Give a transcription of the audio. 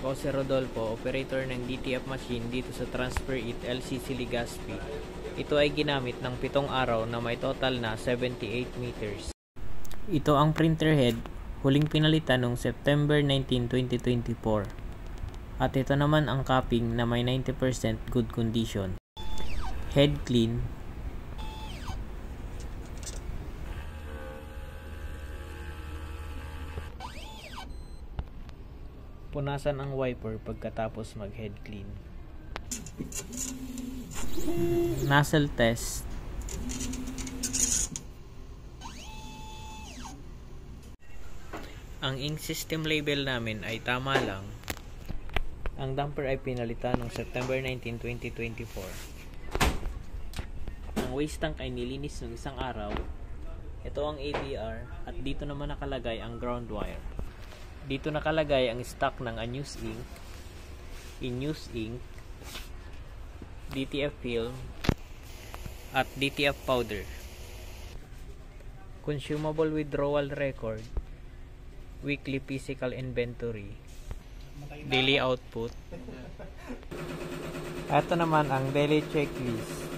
Ako si Rodolfo, operator ng DTF machine dito sa Transfer It LCC Legazpi. Ito ay ginamit ng 7 araw na may total na 78 meters. Ito ang printer head, huling pinalitan noong September 19, 2024. At ito naman ang capping na may 90% good condition. Head clean. Punasan ang wiper pagkatapos mag-head clean. Nozzle test. Ang ink system label namin ay tama lang. Ang damper ay pinalitan noong September 19, 2024. Ang waste tank ay nilinis ng isang araw. Ito ang ABR at dito naman nakalagay ang ground wire. Dito nakalagay ang stock ng unused ink, in-use ink, DTF film, at DTF powder. Consumable withdrawal record, weekly physical inventory, daily output. Ito naman ang daily checklist.